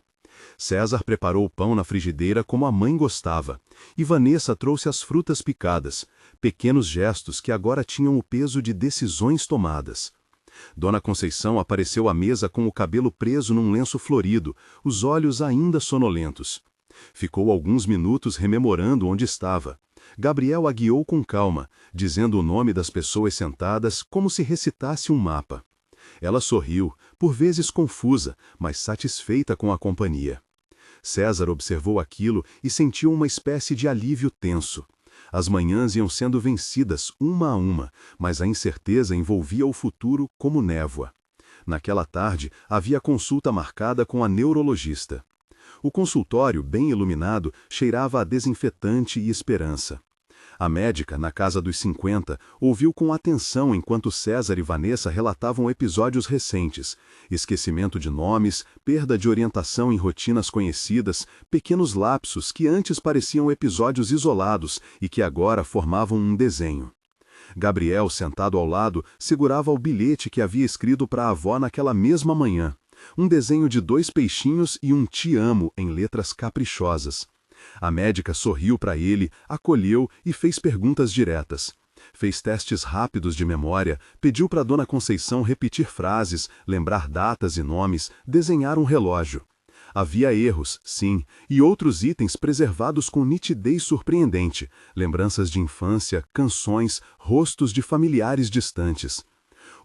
César preparou o pão na frigideira como a mãe gostava, e Vanessa trouxe as frutas picadas, pequenos gestos que agora tinham o peso de decisões tomadas. Dona Conceição apareceu à mesa com o cabelo preso num lenço florido, os olhos ainda sonolentos. Ficou alguns minutos rememorando onde estava. Gabriel a guiou com calma, dizendo o nome das pessoas sentadas como se recitasse um mapa. Ela sorriu, por vezes confusa, mas satisfeita com a companhia. César observou aquilo e sentiu uma espécie de alívio tenso. As manhãs iam sendo vencidas uma a uma, mas a incerteza envolvia o futuro como névoa. Naquela tarde, havia consulta marcada com a neurologista. O consultório, bem iluminado, cheirava a desinfetante e esperança. A médica, na casa dos 50, ouviu com atenção enquanto César e Vanessa relatavam episódios recentes, esquecimento de nomes, perda de orientação em rotinas conhecidas, pequenos lapsos que antes pareciam episódios isolados e que agora formavam um desenho. Gabriel, sentado ao lado, segurava o bilhete que havia escrito para a avó naquela mesma manhã. Um desenho de 2 peixinhos e um "te amo" em letras caprichosas. A médica sorriu para ele, acolheu e fez perguntas diretas. Fez testes rápidos de memória, pediu para Dona Conceição repetir frases, lembrar datas e nomes, desenhar um relógio. Havia erros, sim, e outros itens preservados com nitidez surpreendente, lembranças de infância, canções, rostos de familiares distantes.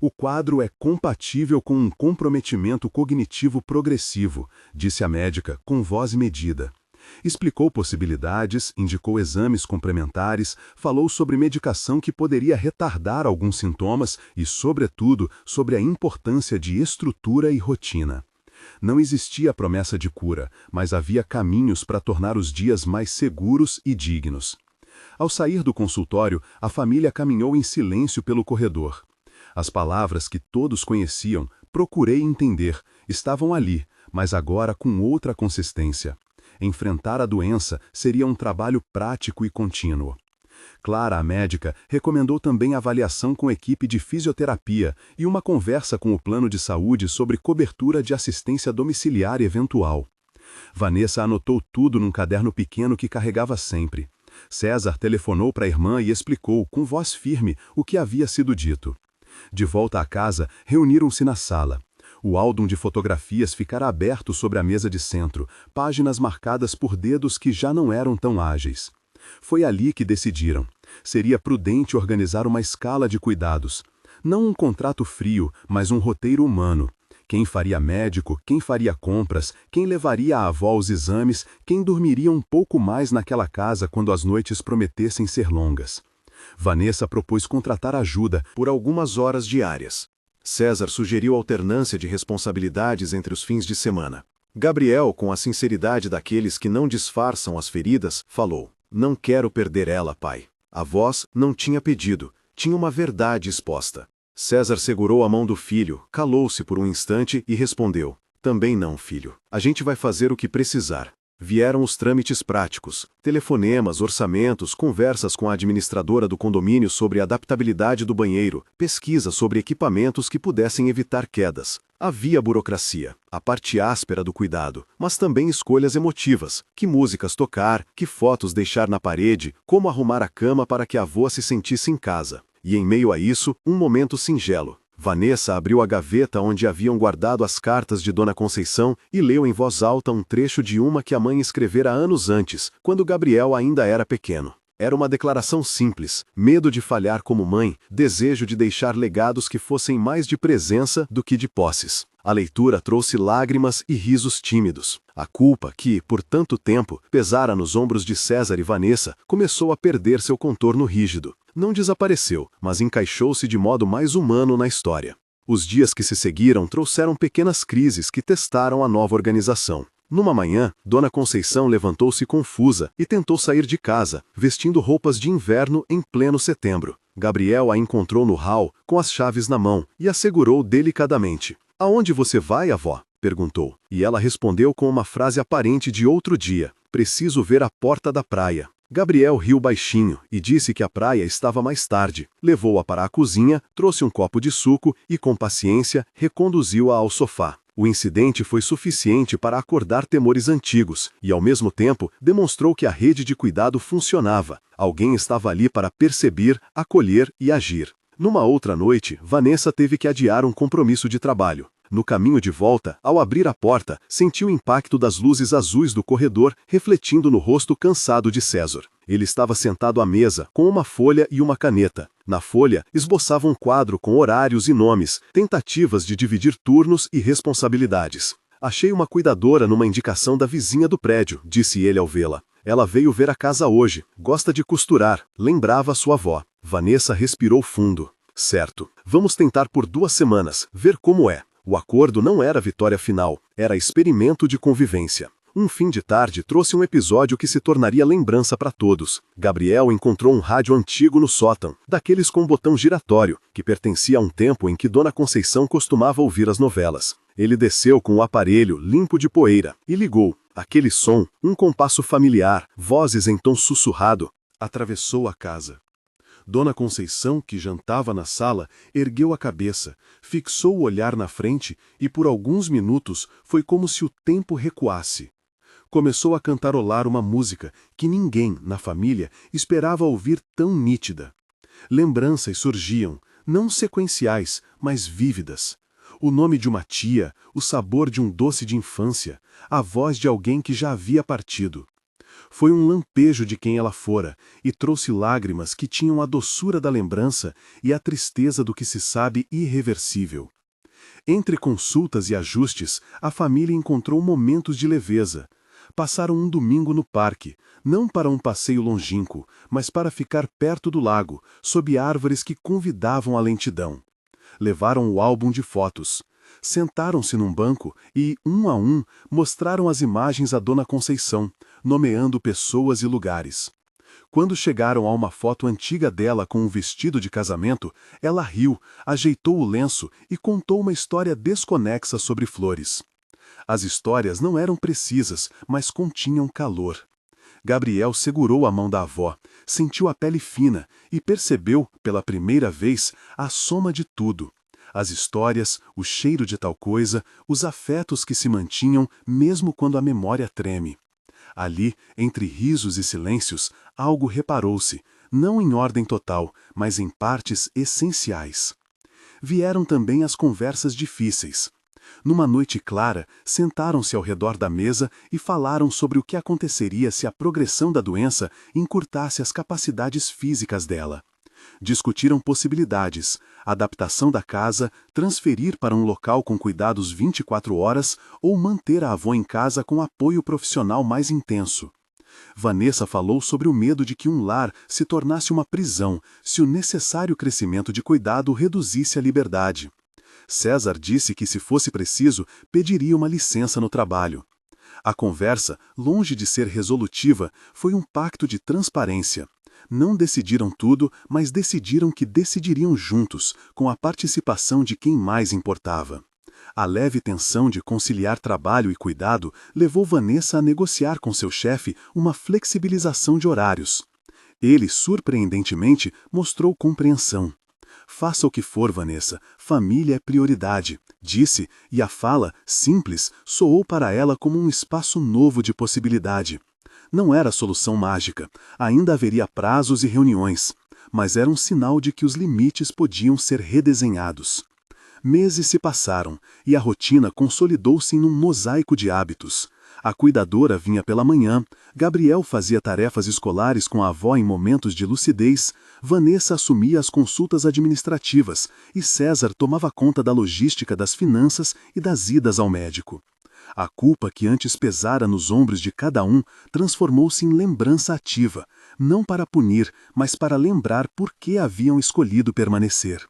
O quadro é compatível com um comprometimento cognitivo progressivo, disse a médica, com voz medida. Explicou possibilidades, indicou exames complementares, falou sobre medicação que poderia retardar alguns sintomas e, sobretudo, sobre a importância de estrutura e rotina. Não existia promessa de cura, mas havia caminhos para tornar os dias mais seguros e dignos. Ao sair do consultório, a família caminhou em silêncio pelo corredor. As palavras que todos conheciam, procurei entender, estavam ali, mas agora com outra consistência. Enfrentar a doença seria um trabalho prático e contínuo. Clara, a médica, recomendou também avaliação com equipe de fisioterapia e uma conversa com o plano de saúde sobre cobertura de assistência domiciliar eventual. Vanessa anotou tudo num caderno pequeno que carregava sempre. César telefonou para a irmã e explicou, com voz firme, o que havia sido dito. De volta à casa, reuniram-se na sala. O álbum de fotografias ficara aberto sobre a mesa de centro, páginas marcadas por dedos que já não eram tão ágeis. Foi ali que decidiram. Seria prudente organizar uma escala de cuidados. Não um contrato frio, mas um roteiro humano. Quem faria médico, quem faria compras, quem levaria a avó aos exames, quem dormiria um pouco mais naquela casa quando as noites prometessem ser longas. Vanessa propôs contratar ajuda por algumas horas diárias. César sugeriu alternância de responsabilidades entre os fins de semana. Gabriel, com a sinceridade daqueles que não disfarçam as feridas, falou: "Não quero perder ela, pai." A voz não tinha pedido, tinha uma verdade exposta. César segurou a mão do filho, calou-se por um instante e respondeu: "Também não, filho. A gente vai fazer o que precisar." Vieram os trâmites práticos, telefonemas, orçamentos, conversas com a administradora do condomínio sobre a adaptabilidade do banheiro, pesquisa sobre equipamentos que pudessem evitar quedas. Havia burocracia, a parte áspera do cuidado, mas também escolhas emotivas: que músicas tocar, que fotos deixar na parede, como arrumar a cama para que a avó se sentisse em casa. E em meio a isso, um momento singelo. Vanessa abriu a gaveta onde haviam guardado as cartas de Dona Conceição e leu em voz alta um trecho de uma que a mãe escrevera anos antes, quando Gabriel ainda era pequeno. Era uma declaração simples: medo de falhar como mãe, desejo de deixar legados que fossem mais de presença do que de posses. A leitura trouxe lágrimas e risos tímidos. A culpa que, por tanto tempo, pesara nos ombros de César e Vanessa, começou a perder seu contorno rígido. Não desapareceu, mas encaixou-se de modo mais humano na história. Os dias que se seguiram trouxeram pequenas crises que testaram a nova organização. Numa manhã, Dona Conceição levantou-se confusa e tentou sair de casa, vestindo roupas de inverno em pleno setembro. Gabriel a encontrou no hall, com as chaves na mão, e a segurou delicadamente. "Aonde você vai, avó?" perguntou. E ela respondeu com uma frase aparente de outro dia: "Preciso ver a porta da praia." Gabriel riu baixinho e disse que a praia estava mais tarde. Levou-a para a cozinha, trouxe um copo de suco e, com paciência, reconduziu-a ao sofá. O incidente foi suficiente para acordar temores antigos e, ao mesmo tempo, demonstrou que a rede de cuidado funcionava. Alguém estava ali para perceber, acolher e agir. Numa outra noite, Vanessa teve que adiar um compromisso de trabalho. No caminho de volta, ao abrir a porta, sentiu o impacto das luzes azuis do corredor refletindo no rosto cansado de César. Ele estava sentado à mesa, com uma folha e uma caneta. Na folha, esboçava um quadro com horários e nomes, tentativas de dividir turnos e responsabilidades. "Achei uma cuidadora numa indicação da vizinha do prédio", disse ele ao vê-la. "Ela veio ver a casa hoje, gosta de costurar", lembrava sua avó. Vanessa respirou fundo. "Certo, vamos tentar por 2 semanas, ver como é." O acordo não era a vitória final, era experimento de convivência. Um fim de tarde trouxe um episódio que se tornaria lembrança para todos. Gabriel encontrou um rádio antigo no sótão, daqueles com botão giratório, que pertencia a um tempo em que Dona Conceição costumava ouvir as novelas. Ele desceu com o aparelho limpo de poeira e ligou. Aquele som, um compasso familiar, vozes em tom sussurrado, atravessou a casa. Dona Conceição, que jantava na sala, ergueu a cabeça, fixou o olhar na frente e por alguns minutos foi como se o tempo recuasse. Começou a cantarolar uma música que ninguém, na família, esperava ouvir tão nítida. Lembranças surgiam, não sequenciais, mas vívidas. O nome de uma tia, o sabor de um doce de infância, a voz de alguém que já havia partido. Foi um lampejo de quem ela fora, e trouxe lágrimas que tinham a doçura da lembrança e a tristeza do que se sabe irreversível. Entre consultas e ajustes, a família encontrou momentos de leveza. Passaram um domingo no parque, não para um passeio longínquo, mas para ficar perto do lago, sob árvores que convidavam à lentidão. Levaram o álbum de fotos. Sentaram-se num banco e, um a um, mostraram as imagens à Dona Conceição, nomeando pessoas e lugares. Quando chegaram a uma foto antiga dela com um vestido de casamento, ela riu, ajeitou o lenço e contou uma história desconexa sobre flores. As histórias não eram precisas, mas continham calor. Gabriel segurou a mão da avó, sentiu a pele fina e percebeu, pela primeira vez, a soma de tudo. As histórias, o cheiro de tal coisa, os afetos que se mantinham mesmo quando a memória treme. Ali, entre risos e silêncios, algo reparou-se, não em ordem total, mas em partes essenciais. Vieram também as conversas difíceis. Numa noite clara, sentaram-se ao redor da mesa e falaram sobre o que aconteceria se a progressão da doença encurtasse as capacidades físicas dela. Discutiram possibilidades, adaptação da casa, transferir para um local com cuidados 24 horas ou manter a avó em casa com apoio profissional mais intenso. Vanessa falou sobre o medo de que um lar se tornasse uma prisão se o necessário crescimento de cuidado reduzisse a liberdade. César disse que, se fosse preciso, pediria uma licença no trabalho. A conversa, longe de ser resolutiva, foi um pacto de transparência. Não decidiram tudo, mas decidiram que decidiriam juntos, com a participação de quem mais importava. A leve tensão de conciliar trabalho e cuidado levou Vanessa a negociar com seu chefe uma flexibilização de horários. Ele, surpreendentemente, mostrou compreensão. Faça o que for, Vanessa, família é prioridade, disse, e a fala, simples, soou para ela como um espaço novo de possibilidade. Não era solução mágica, ainda haveria prazos e reuniões, mas era um sinal de que os limites podiam ser redesenhados. Meses se passaram, e a rotina consolidou-se em um mosaico de hábitos. A cuidadora vinha pela manhã, Gabriel fazia tarefas escolares com a avó em momentos de lucidez, Vanessa assumia as consultas administrativas e César tomava conta da logística das finanças e das idas ao médico. A culpa que antes pesara nos ombros de cada um transformou-se em lembrança ativa, não para punir, mas para lembrar por que haviam escolhido permanecer.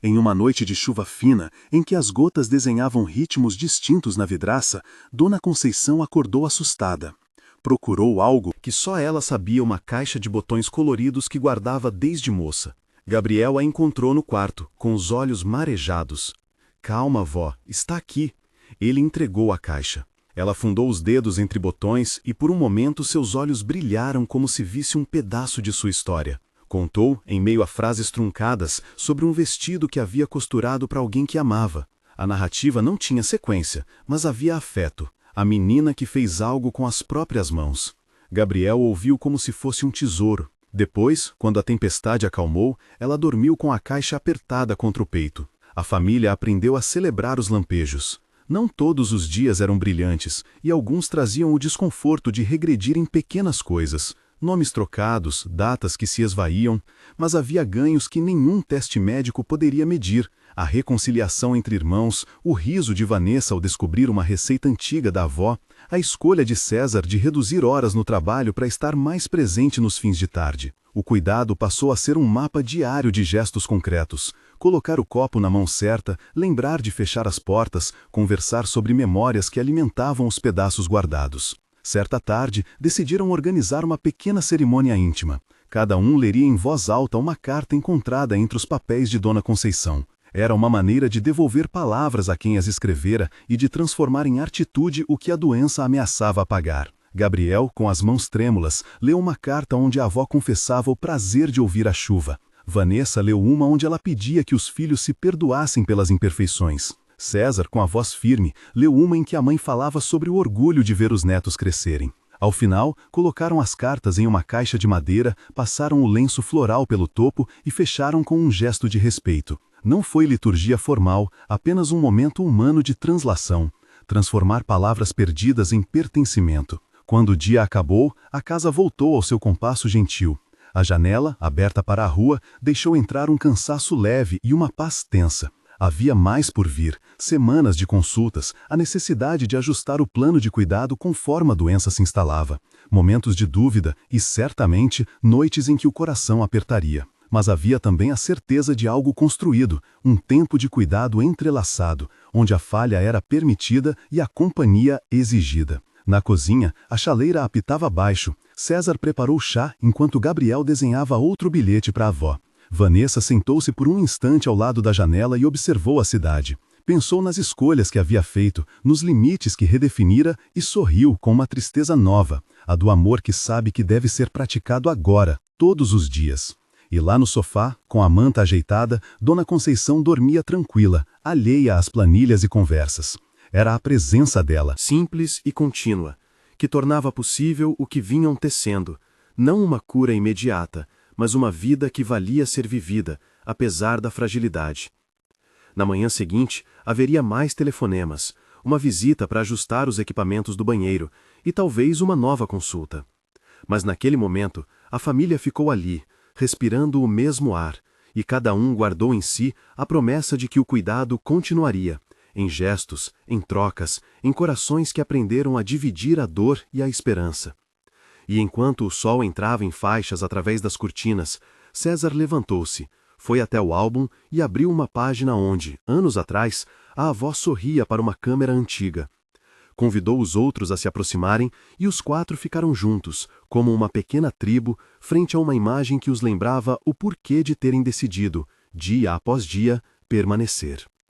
Em uma noite de chuva fina, em que as gotas desenhavam ritmos distintos na vidraça, Dona Conceição acordou assustada. Procurou algo que só ela sabia, uma caixa de botões coloridos que guardava desde moça. Gabriel a encontrou no quarto, com os olhos marejados. Calma, vó, está aqui. Ele entregou a caixa. Ela afundou os dedos entre botões e por um momento seus olhos brilharam como se visse um pedaço de sua história. Contou, em meio a frases truncadas, sobre um vestido que havia costurado para alguém que amava. A narrativa não tinha sequência, mas havia afeto. A menina que fez algo com as próprias mãos. Gabriel ouviu como se fosse um tesouro. Depois, quando a tempestade acalmou, ela dormiu com a caixa apertada contra o peito. A família aprendeu a celebrar os lampejos. Não todos os dias eram brilhantes, e alguns traziam o desconforto de regredir em pequenas coisas. Nomes trocados, datas que se esvaíam, mas havia ganhos que nenhum teste médico poderia medir. A reconciliação entre irmãos, o riso de Vanessa ao descobrir uma receita antiga da avó, a escolha de César de reduzir horas no trabalho para estar mais presente nos fins de tarde. O cuidado passou a ser um mapa diário de gestos concretos. Colocar o copo na mão certa, lembrar de fechar as portas, conversar sobre memórias que alimentavam os pedaços guardados. Certa tarde, decidiram organizar uma pequena cerimônia íntima. Cada um leria em voz alta uma carta encontrada entre os papéis de Dona Conceição. Era uma maneira de devolver palavras a quem as escrevera e de transformar em atitude o que a doença ameaçava apagar. Gabriel, com as mãos trêmulas, leu uma carta onde a avó confessava o prazer de ouvir a chuva. Vanessa leu uma onde ela pedia que os filhos se perdoassem pelas imperfeições. César, com a voz firme, leu uma em que a mãe falava sobre o orgulho de ver os netos crescerem. Ao final, colocaram as cartas em uma caixa de madeira, passaram o lenço floral pelo topo e fecharam com um gesto de respeito. Não foi liturgia formal, apenas um momento humano de translação. Transformar palavras perdidas em pertencimento. Quando o dia acabou, a casa voltou ao seu compasso gentil. A janela, aberta para a rua, deixou entrar um cansaço leve e uma paz tensa. Havia mais por vir, semanas de consultas, a necessidade de ajustar o plano de cuidado conforme a doença se instalava, momentos de dúvida e, certamente, noites em que o coração apertaria. Mas havia também a certeza de algo construído, um tempo de cuidado entrelaçado, onde a falha era permitida e a companhia exigida. Na cozinha, a chaleira apitava baixo. César preparou chá enquanto Gabriel desenhava outro bilhete para a avó. Vanessa sentou-se por um instante ao lado da janela e observou a cidade. Pensou nas escolhas que havia feito, nos limites que redefinira e sorriu com uma tristeza nova, a do amor que sabe que deve ser praticado agora, todos os dias. E lá no sofá, com a manta ajeitada, Dona Conceição dormia tranquila, alheia às planilhas e conversas. Era a presença dela, simples e contínua, que tornava possível o que vinham tecendo, não uma cura imediata, mas uma vida que valia ser vivida, apesar da fragilidade. Na manhã seguinte, haveria mais telefonemas, uma visita para ajustar os equipamentos do banheiro e talvez uma nova consulta. Mas naquele momento, a família ficou ali, respirando o mesmo ar, e cada um guardou em si a promessa de que o cuidado continuaria, em gestos, em trocas, em corações que aprenderam a dividir a dor e a esperança. E enquanto o sol entrava em faixas através das cortinas, César levantou-se, foi até o álbum e abriu uma página onde, anos atrás, a avó sorria para uma câmera antiga. Convidou os outros a se aproximarem e os 4 ficaram juntos, como uma pequena tribo, frente a uma imagem que os lembrava o porquê de terem decidido, dia após dia, permanecer.